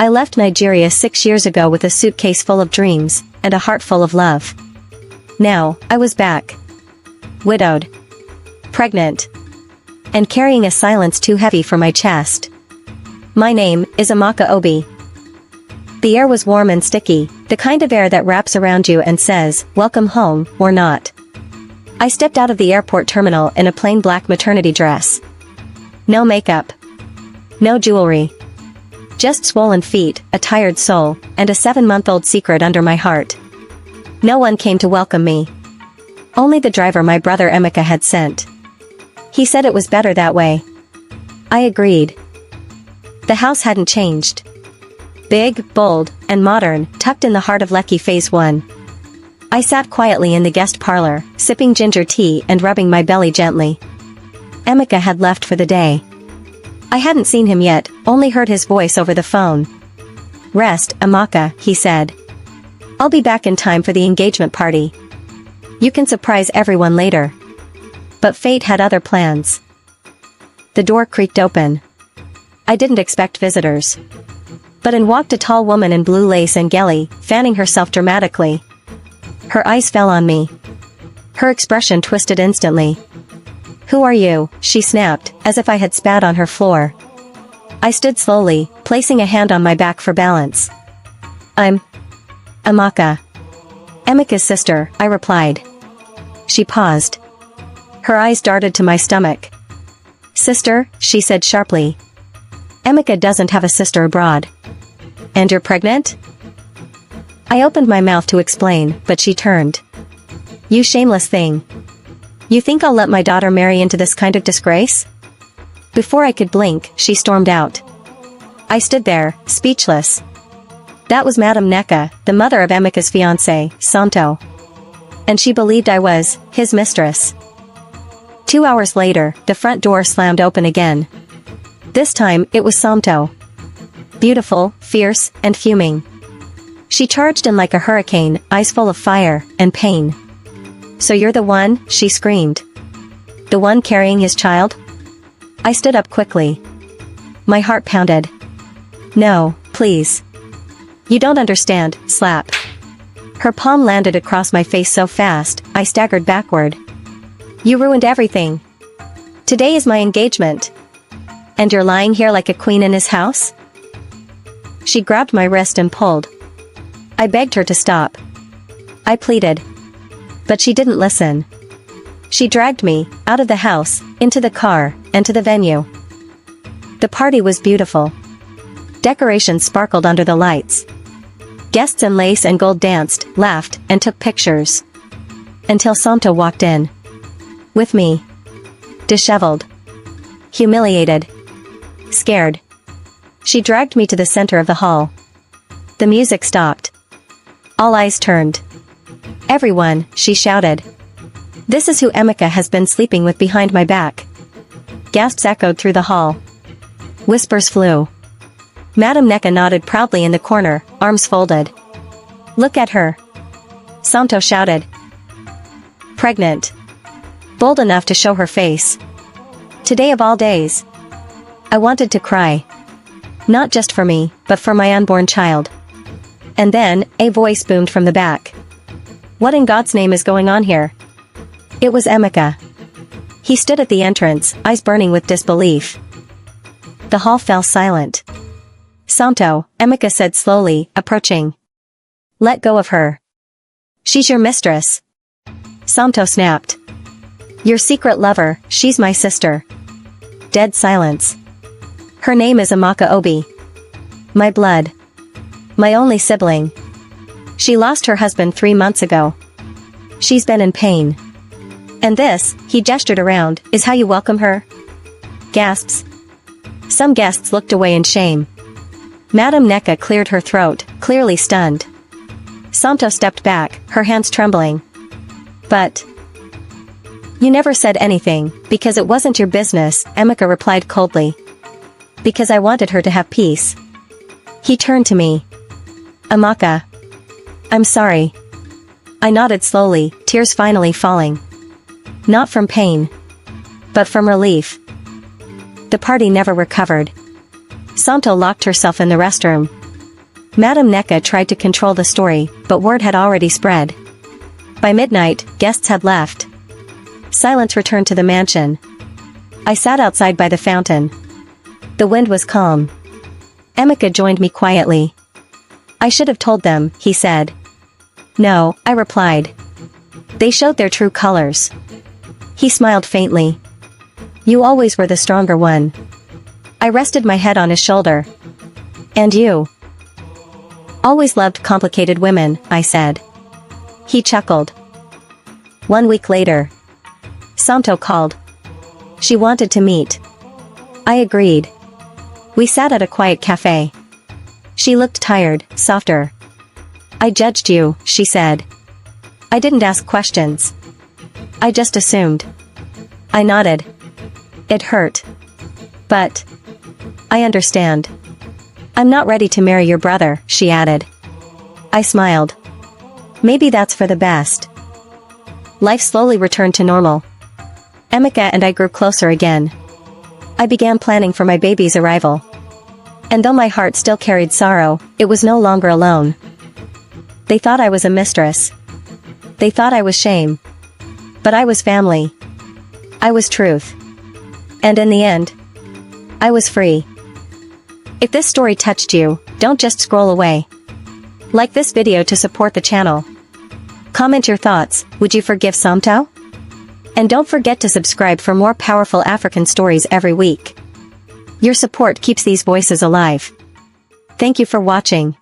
I left Nigeria 6 years ago with a suitcase full of dreams, and a heart full of love. Now, I was back. Widowed. Pregnant. And carrying a silence too heavy for my chest. My name is Amaka Obi. The air was warm and sticky, the kind of air that wraps around you and says, welcome home, or not. I stepped out of the airport terminal in a plain black maternity dress. No makeup. No jewelry. Just swollen feet, a tired soul, and a 7-month-old secret under my heart. No one came to welcome me. Only the driver my brother Emeka had sent. He said it was better that way. I agreed. The house hadn't changed. Big, bold, and modern, tucked in the heart of Lekki Phase 1. I sat quietly in the guest parlor, sipping ginger tea and rubbing my belly gently. Emeka had left for the day. I hadn't seen him yet, only heard his voice over the phone. Rest, Amaka, he said. I'll be back in time for the engagement party. You can surprise everyone later. But fate had other plans. The door creaked open. I didn't expect visitors. But in walked a tall woman in blue lace and geli, fanning herself dramatically. Her eyes fell on me. Her expression twisted instantly. Who are you? She snapped, as if I had spat on her floor. I stood slowly, placing a hand on my back for balance. I'm Amaka. Emeka's sister, I replied. She paused. Her eyes darted to my stomach. Sister, she said sharply. Emeka doesn't have a sister abroad. And you're pregnant? I opened my mouth to explain, but she turned. You shameless thing. You think I'll let my daughter marry into this kind of disgrace? Before I could blink, she stormed out. I stood there, speechless. That was Madame Neka, the mother of Emeka's fiancé, Santo. And she believed I was his mistress. 2 hours later, the front door slammed open again. This time, it was Santo. Beautiful, fierce, and fuming. She charged in like a hurricane, eyes full of fire and pain. So you're the one, she screamed. The one carrying his child? I stood up quickly. My heart pounded. No, please. You don't understand, slap. Her palm landed across my face so fast, I staggered backward. You ruined everything. Today is my engagement. And you're lying here like a queen in his house? She grabbed my wrist and pulled. I begged her to stop. I pleaded. But she didn't listen. She dragged me, out of the house, into the car, and to the venue. The party was beautiful. Decorations sparkled under the lights. Guests in lace and gold danced, laughed, and took pictures. Until Santo walked in. With me. Disheveled. Humiliated. Scared. She dragged me to the center of the hall. The music stopped. All eyes turned. Everyone, she shouted. This is who Emeka has been sleeping with behind my back. Gasps echoed through the hall. Whispers flew. Madame Neka nodded proudly in the corner, arms folded. Look at her. Santo shouted. Pregnant. Bold enough to show her face. Today of all days. I wanted to cry. Not just for me, but for my unborn child. And then, a voice boomed from the back. What in God's name is going on here? It was Emeka. He stood at the entrance, eyes burning with disbelief. The hall fell silent. Santo, Emeka said slowly, approaching. Let go of her. She's your mistress. Santo snapped. Your secret lover, she's my sister. Dead silence. Her name is Amaka Obi. My blood. My only sibling. She lost her husband 3 months ago. She's been in pain. And this, he gestured around, is how you welcome her? Gasps. Some guests looked away in shame. Madame Neka cleared her throat, clearly stunned. Santo stepped back, her hands trembling. But you never said anything, because it wasn't your business, Emeka replied coldly. Because I wanted her to have peace. He turned to me. Amaka. I'm sorry. I nodded slowly, tears finally falling. Not from pain. But from relief. The party never recovered. Santo locked herself in the restroom. Madame Neka tried to control the story, but word had already spread. By midnight, guests had left. Silence returned to the mansion. I sat outside by the fountain. The wind was calm. Emeka joined me quietly. I should have told them, he said. No, I replied. They showed their true colors. He smiled faintly. You always were the stronger one. I rested my head on his shoulder. And you? Always loved complicated women, I said. He chuckled. 1 week later. Santo called. She wanted to meet. I agreed. We sat at a quiet cafe. She looked tired, softer. I judged you, she said. I didn't ask questions. I just assumed. I nodded. It hurt. But I understand. I'm not ready to marry your brother, she added. I smiled. Maybe that's for the best. Life slowly returned to normal. Emeka and I grew closer again. I began planning for my baby's arrival. And though my heart still carried sorrow, it was no longer alone. They thought I was a mistress. They thought I was shame. But I was family. I was truth. And in the end, I was free. If this story touched you, don't just scroll away. Like this video to support the channel. Comment your thoughts, would you forgive Samto? And don't forget to subscribe for more powerful African stories every week. Your support keeps these voices alive. Thank you for watching.